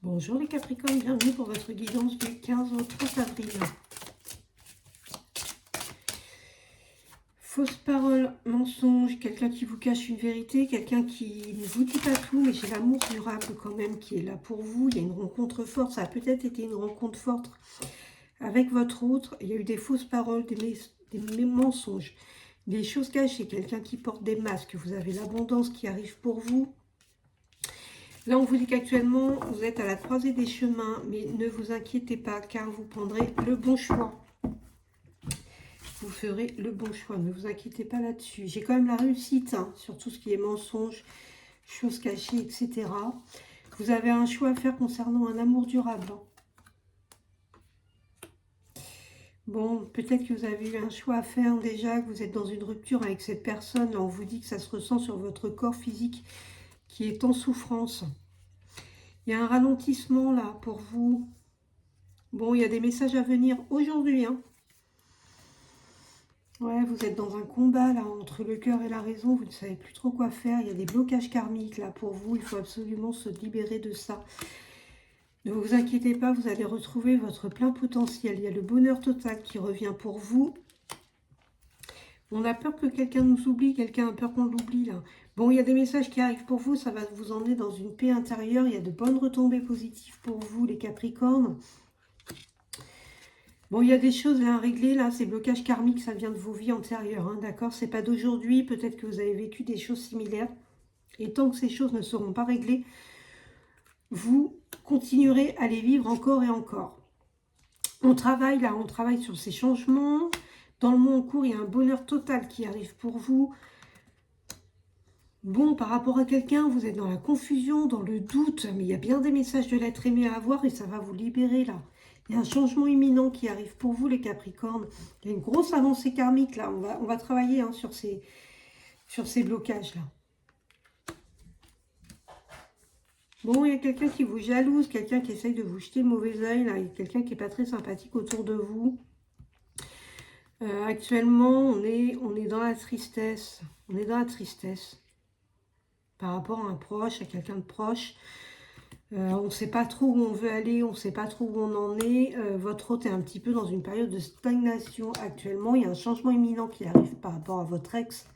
Bonjour les Capricornes, bienvenue pour votre guidance du 15 au 30 avril. Fausse parole, mensonge, quelqu'un qui vous cache une vérité, quelqu'un qui ne vous dit pas tout, mais j'ai l'amour durable quand même qui est là pour vous. Il y a une rencontre forte, ça a peut-être été une rencontre forte avec votre autre. Il y a eu des fausses paroles, des mensonges, des choses cachées, quelqu'un qui porte des masques, vous avez l'abondance qui arrive pour vous. Là, on vous dit qu'actuellement, vous êtes à la croisée des chemins, mais ne vous inquiétez pas, car vous prendrez le bon choix. Vous ferez le bon choix, ne vous inquiétez pas là-dessus. J'ai quand même la réussite, hein, sur tout ce qui est mensonges, choses cachées, etc. Vous avez un choix à faire concernant un amour durable. Bon, peut-être que vous avez eu un choix à faire déjà, que vous êtes dans une rupture avec cette personne. Là, on vous dit que ça se ressent sur votre corps physique qui est en souffrance. Il y a un ralentissement là pour vous. Bon, il y a des messages à venir aujourd'hui. Hein. Ouais, vous êtes dans un combat là entre le cœur et la raison. Vous ne savez plus trop quoi faire. Il y a des blocages karmiques là pour vous. Il faut absolument se libérer de ça. Ne vous inquiétez pas, vous allez retrouver votre plein potentiel. Il y a le bonheur total qui revient pour vous. On a peur que quelqu'un nous oublie. Quelqu'un a peur qu'on l'oublie là. Bon, il y a des messages qui arrivent pour vous. Ça va vous emmener dans une paix intérieure. Il y a de bonnes retombées positives pour vous les Capricornes. Bon, il y a des choses à régler, là, ces blocages karmiques, ça vient de vos vies antérieures, hein, d'accord? C'est pas d'aujourd'hui, peut-être que vous avez vécu des choses similaires. Et tant que ces choses ne seront pas réglées, vous continuerez à les vivre encore et encore. On travaille, là, on travaille sur ces changements. Dans le mois en cours, il y a un bonheur total qui arrive pour vous. Bon, par rapport à quelqu'un, vous êtes dans la confusion, dans le doute, mais il y a bien des messages de l'être aimé à avoir et ça va vous libérer, là. Il y a un changement imminent qui arrive pour vous, les Capricornes. Il y a une grosse avancée karmique, là. On va travailler hein, sur ces blocages-là. Bon, il y a quelqu'un qui vous jalouse, quelqu'un qui essaye de vous jeter le mauvais œil, là. Il y a quelqu'un qui n'est pas très sympathique autour de vous. Actuellement, on est dans la tristesse. On est dans la tristesse. Par rapport à un proche, à quelqu'un de proche. On ne sait pas trop où on veut aller, on ne sait pas trop où on en est. Votre hôte est un petit peu dans une période de stagnation actuellement. Il y a un changement imminent qui arrive par rapport à votre ex.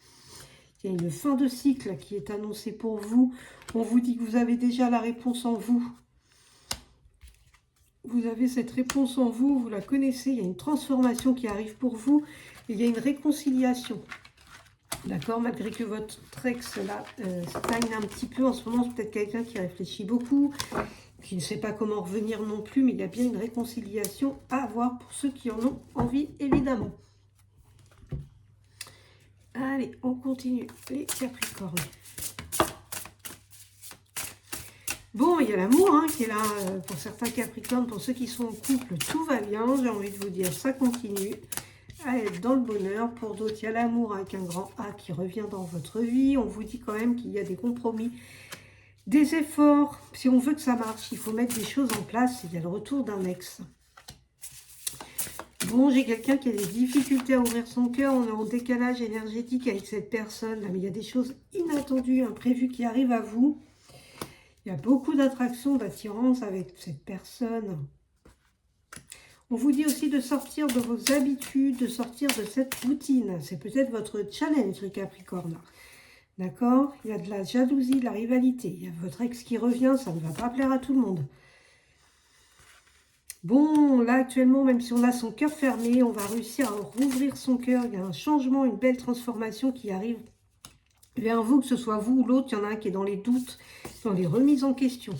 Il y a une fin de cycle qui est annoncée pour vous. On vous dit que vous avez déjà la réponse en vous. Vous avez cette réponse en vous, vous la connaissez. Il y a une transformation qui arrive pour vous. Et il y a une réconciliation. D'accord, malgré que votre ex là stagne un petit peu en ce moment, c'est peut-être quelqu'un qui réfléchit beaucoup, qui ne sait pas comment revenir non plus, mais il y a bien une réconciliation à avoir pour ceux qui en ont envie, évidemment. Allez, on continue, les Capricornes. Bon, il y a l'amour hein, qui est là pour certains Capricornes, pour ceux qui sont en couple, tout va bien, j'ai envie de vous dire, ça continue à être dans le bonheur. Pour d'autres, il y a l'amour avec un grand A qui revient dans votre vie. On vous dit quand même qu'il y a des compromis, des efforts. Si on veut que ça marche, il faut mettre des choses en place. Il y a le retour d'un ex. Bon, j'ai quelqu'un qui a des difficultés à ouvrir son cœur. On est en décalage énergétique avec cette personne. Mais il y a des choses inattendues, imprévues qui arrivent à vous. Il y a beaucoup d'attraction, d'attirance avec cette personne. On vous dit aussi de sortir de vos habitudes, de sortir de cette routine. C'est peut-être votre challenge, les Capricornes. D'accord? Il y a de la jalousie, de la rivalité. Il y a votre ex qui revient, ça ne va pas plaire à tout le monde. Bon, là, actuellement, même si on a son cœur fermé, on va réussir à rouvrir son cœur. Il y a un changement, une belle transformation qui arrive vers vous, que ce soit vous ou l'autre. Il y en a un qui est dans les doutes, dans les remises en question.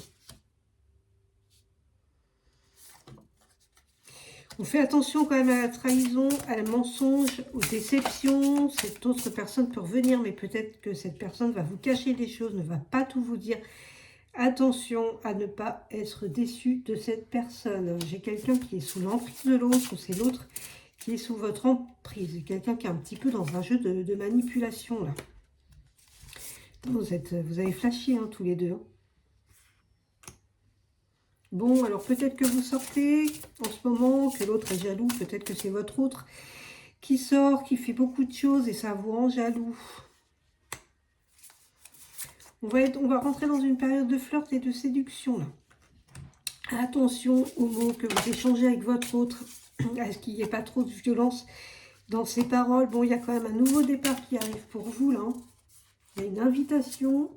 On fait attention quand même à la trahison, à la mensonge, aux déceptions. Cette autre personne peut revenir, mais peut-être que cette personne va vous cacher des choses, ne va pas tout vous dire. Attention à ne pas être déçu de cette personne. J'ai quelqu'un qui est sous l'emprise de l'autre, ou c'est l'autre qui est sous votre emprise. Quelqu'un qui est un petit peu dans un jeu de manipulation, là. Vous avez flashé, hein, tous les deux. Hein. Bon, alors peut-être que vous sortez en ce moment, que l'autre est jaloux, peut-être que c'est votre autre qui sort, qui fait beaucoup de choses et ça vous rend jaloux. On va rentrer dans une période de flirt et de séduction, là. Attention aux mots que vous échangez avec votre autre, à ce qu'il n'y ait pas trop de violence dans ces paroles. Bon, il y a quand même un nouveau départ qui arrive pour vous, là. Il y a une invitation.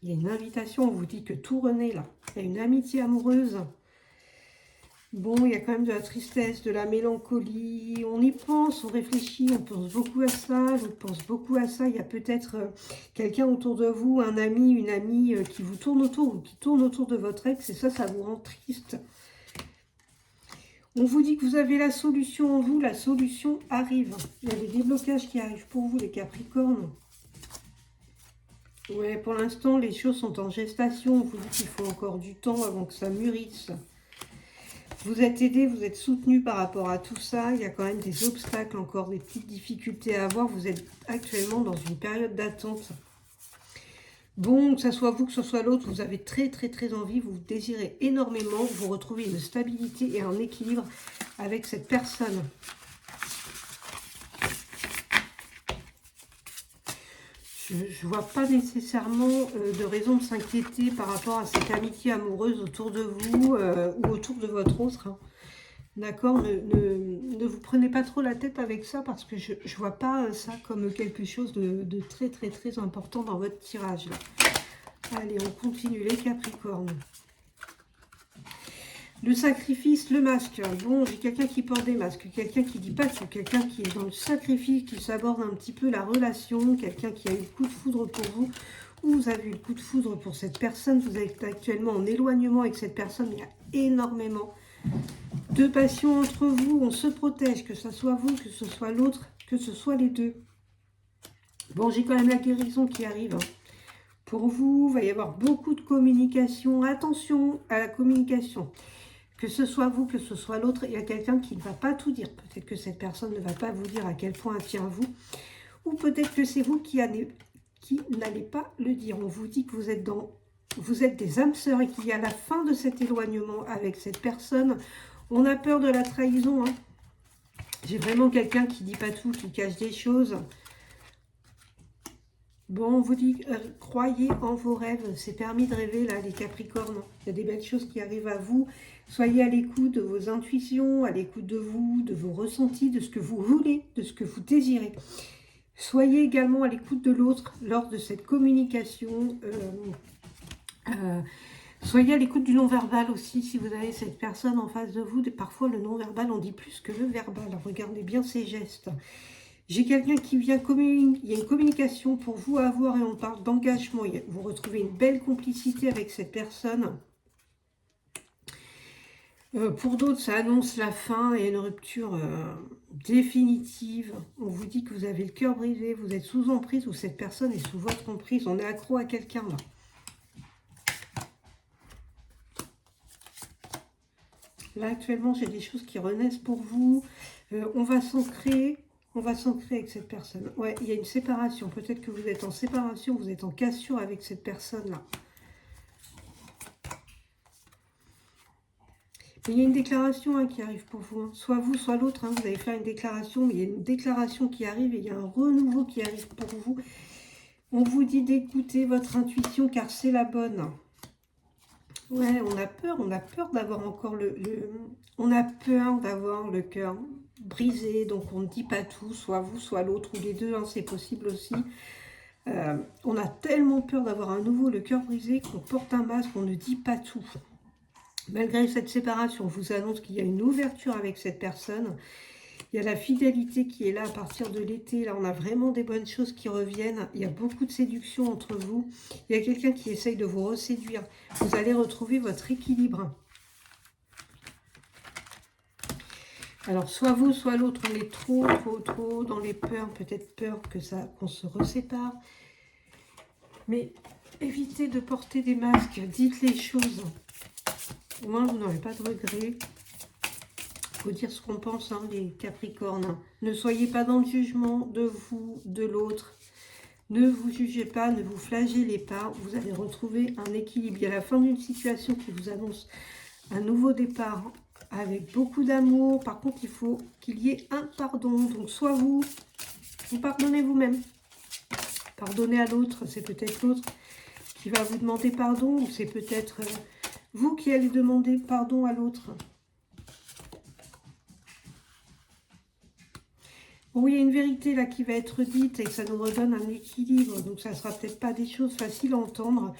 Il y a une invitation, on vous dit que tout renaît, là. Il y a une amitié amoureuse. Bon, il y a quand même de la tristesse, de la mélancolie. On y pense, on réfléchit, on pense beaucoup à ça. Je pense beaucoup à ça. Il y a peut-être quelqu'un autour de vous, un ami, une amie qui vous tourne autour ou qui tourne autour de votre ex. Et ça vous rend triste. On vous dit que vous avez la solution en vous. La solution arrive. Il y a des déblocages qui arrivent pour vous, les Capricornes. Ouais, pour l'instant, les choses sont en gestation. On vous dit qu'il faut encore du temps avant que ça mûrisse. Vous êtes aidé, vous êtes soutenu par rapport à tout ça. Il y a quand même des obstacles, encore des petites difficultés à avoir. Vous êtes actuellement dans une période d'attente. Bon, que ce soit vous, que ce soit l'autre, vous avez très envie, vous désirez énormément. Vous retrouvez une stabilité et un équilibre avec cette personne. Je ne vois pas nécessairement de raison de s'inquiéter par rapport à cette amitié amoureuse autour de vous ou autour de votre autre. Hein. D'accord, ne vous prenez pas trop la tête avec ça parce que je ne vois pas ça comme quelque chose de très important dans votre tirage. Là. Allez, on continue les Capricornes. Le sacrifice, le masque. Bon, j'ai quelqu'un qui porte des masques, quelqu'un qui dit pas tout, quelqu'un qui est dans le sacrifice, qui s'aborde un petit peu la relation, quelqu'un qui a eu le coup de foudre pour vous, ou vous avez eu le coup de foudre pour cette personne, vous êtes actuellement en éloignement avec cette personne, il y a énormément de passion entre vous, on se protège, que ce soit vous, que ce soit l'autre, que ce soit les deux. Bon, j'ai quand même la guérison qui arrive. Hein. Pour vous, il va y avoir beaucoup de communication. Attention à la communication. Que ce soit vous, que ce soit l'autre, il y a quelqu'un qui ne va pas tout dire. Peut-être que cette personne ne va pas vous dire à quel point elle tient à vous. Ou peut-être que c'est vous qui n'allez pas le dire. On vous dit que vous êtes des âmes sœurs et qu'il y a la fin de cet éloignement avec cette personne. On a peur de la trahison. Hein. J'ai vraiment quelqu'un qui ne dit pas tout, qui cache des choses. Bon, on vous dit, croyez en vos rêves. C'est permis de rêver, là, les Capricornes. Il y a des belles choses qui arrivent à vous. Soyez à l'écoute de vos intuitions, à l'écoute de vous, de vos ressentis, de ce que vous voulez, de ce que vous désirez. Soyez également à l'écoute de l'autre lors de cette communication. Soyez à l'écoute du non-verbal aussi, si vous avez cette personne en face de vous. Parfois, le non-verbal, on dit plus que le verbal. Regardez bien ces gestes. J'ai quelqu'un qui vient communiquer, il y a une communication pour vous à avoir et on parle d'engagement. Vous retrouvez une belle complicité avec cette personne. Pour d'autres, ça annonce la fin et une rupture définitive. On vous dit que vous avez le cœur brisé, vous êtes sous emprise ou cette personne est sous votre emprise. On est accro à quelqu'un là. Là, actuellement, j'ai des choses qui renaissent pour vous. On va s'ancrer. On va s'ancrer avec cette personne. Ouais, il y a une séparation. Peut-être que vous êtes en séparation, vous êtes en cassure avec cette personne-là. Il y a une déclaration hein, qui arrive pour vous. Hein. Soit vous, soit l'autre. Hein. Vous allez faire une déclaration, mais il y a une déclaration qui arrive et il y a un renouveau qui arrive pour vous. On vous dit d'écouter votre intuition car c'est la bonne. Ouais, on a peur d'avoir encore on a peur d'avoir le cœur brisé, donc on ne dit pas tout, soit vous, soit l'autre, ou les deux, hein, c'est possible aussi. On a tellement peur d'avoir à nouveau le cœur brisé qu'on porte un masque, on ne dit pas tout. Malgré cette séparation, on vous annonce qu'il y a une ouverture avec cette personne. Il y a la fidélité qui est là à partir de l'été. Là, on a vraiment des bonnes choses qui reviennent. Il y a beaucoup de séduction entre vous. Il y a quelqu'un qui essaye de vous reséduire. Vous allez retrouver votre équilibre. Alors, soit vous, soit l'autre, on est trop dans les peurs. Peut-être peur qu'on se resépare. Mais évitez de porter des masques. Dites les choses. Au moins, vous n'aurez pas de regrets. Il faut dire ce qu'on pense, hein, les Capricornes. Ne soyez pas dans le jugement de vous, de l'autre. Ne vous jugez pas, ne vous flagellez pas. Vous allez retrouver un équilibre. Il y a la fin d'une situation qui vous annonce un nouveau départ avec beaucoup d'amour. Par contre, il faut qu'il y ait un pardon. Donc, soit vous pardonnez vous-même. Pardonnez à l'autre, c'est peut-être l'autre qui va vous demander pardon, ou c'est peut-être vous qui allez demander pardon à l'autre. Bon, il y a une vérité là qui va être dite et que ça nous redonne un équilibre. Donc ça ne sera peut-être pas des choses faciles à entendre,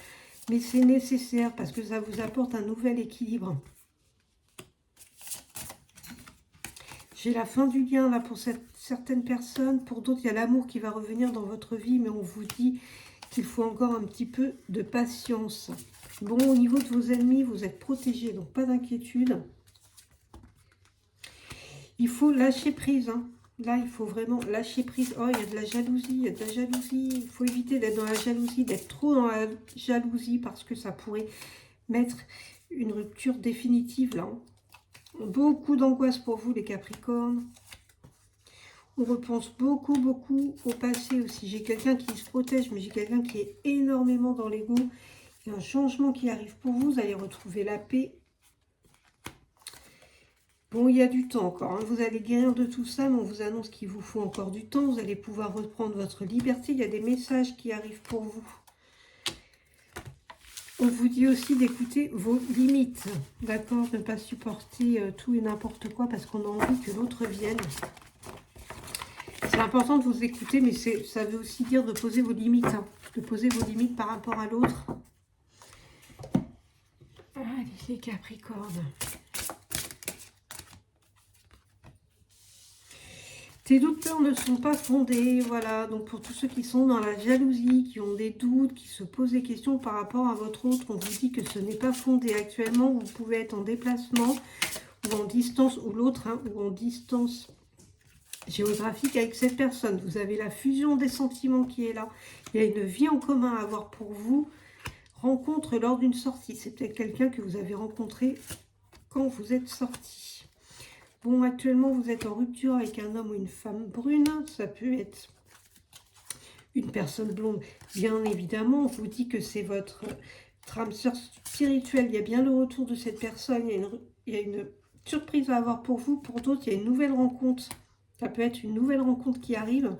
mais c'est nécessaire parce que ça vous apporte un nouvel équilibre. J'ai la fin du lien là pour certaines personnes. Pour d'autres, il y a l'amour qui va revenir dans votre vie, mais on vous dit qu'il faut encore un petit peu de patience. Bon, au niveau de vos ennemis, vous êtes protégés, donc pas d'inquiétude. Il faut lâcher prise, hein. Là, il faut vraiment lâcher prise. Oh, il y a de la jalousie, il y a de la jalousie. Il faut éviter d'être dans la jalousie, d'être trop dans la jalousie, parce que ça pourrait mettre une rupture définitive, là. Beaucoup d'angoisse pour vous, les Capricornes. On repense beaucoup, beaucoup au passé aussi. J'ai quelqu'un qui se protège, mais j'ai quelqu'un qui est énormément dans l'ego. Il y a un changement qui arrive pour vous. Vous allez retrouver la paix. Bon, il y a du temps encore, hein. Vous allez guérir de tout ça, mais on vous annonce qu'il vous faut encore du temps. Vous allez pouvoir reprendre votre liberté. Il y a des messages qui arrivent pour vous. On vous dit aussi d'écouter vos limites, d'accord? Ne pas supporter tout et n'importe quoi parce qu'on a envie que l'autre vienne. C'est important de vous écouter, mais ça veut aussi dire de poser vos limites, hein. De poser vos limites par rapport à l'autre. Allez, les Capricornes. Tes doutes peurs ne sont pas fondés, voilà. Donc pour tous ceux qui sont dans la jalousie, qui ont des doutes, qui se posent des questions par rapport à votre autre, on vous dit que ce n'est pas fondé. Actuellement, vous pouvez être en déplacement ou en distance, ou l'autre, hein, ou en distance géographique avec cette personne. Vous avez la fusion des sentiments qui est là. Il y a une vie en commun à avoir pour vous. Rencontre lors d'une sortie. C'est peut-être quelqu'un que vous avez rencontré quand vous êtes sorti. Bon, actuellement, vous êtes en rupture avec un homme ou une femme brune. Ça peut être une personne blonde. Bien évidemment, on vous dit que c'est votre âme sœur spirituelle. Il y a bien le retour de cette personne. Il y a une surprise à avoir pour vous. Pour d'autres, il y a une nouvelle rencontre. Ça peut être une nouvelle rencontre qui arrive.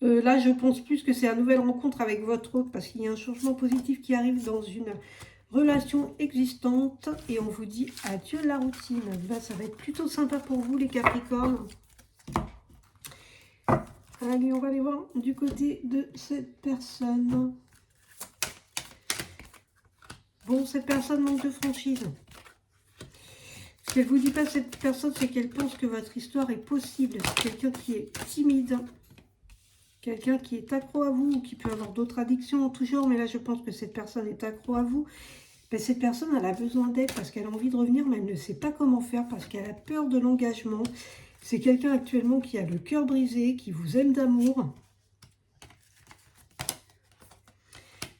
Là, je pense plus que c'est une nouvelle rencontre avec votre autre parce qu'il y a un changement positif qui arrive dans une relation existante et on vous dit adieu la routine. Là, ça va être plutôt sympa pour vous, les Capricornes. Allez, on va aller voir du côté de cette personne. Bon, cette personne manque de franchise. Ce qu'elle ne vous dit pas, cette personne, c'est qu'elle pense que votre histoire est possible. C'est quelqu'un qui est timide. Quelqu'un qui est accro à vous ou qui peut avoir d'autres addictions toujours. Mais là, je pense que cette personne est accro à vous. Ben, cette personne, elle a besoin d'aide parce qu'elle a envie de revenir, mais elle ne sait pas comment faire parce qu'elle a peur de l'engagement. C'est quelqu'un actuellement qui a le cœur brisé, qui vous aime d'amour.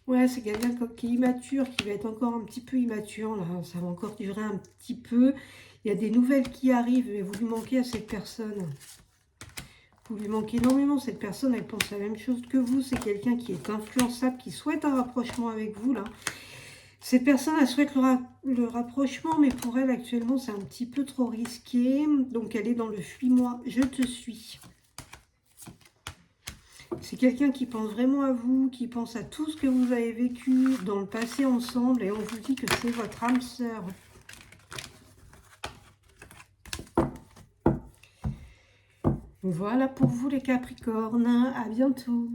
Ouais, c'est quelqu'un qui est immature, qui va être encore un petit peu immature. Là, ça va encore durer un petit peu. Il y a des nouvelles qui arrivent, mais vous lui manquez à cette personne. Vous lui manquez énormément. Cette personne, elle pense la même chose que vous. C'est quelqu'un qui est influençable, qui souhaite un rapprochement avec vous, là. Cette personne, elle souhaite le rapprochement, mais pour elle, actuellement, c'est un petit peu trop risqué. Donc, elle est dans le « fuis-moi, je te suis ». C'est quelqu'un qui pense vraiment à vous, qui pense à tout ce que vous avez vécu dans le passé ensemble. Et on vous dit que c'est votre âme sœur. Voilà pour vous, les Capricornes. À bientôt.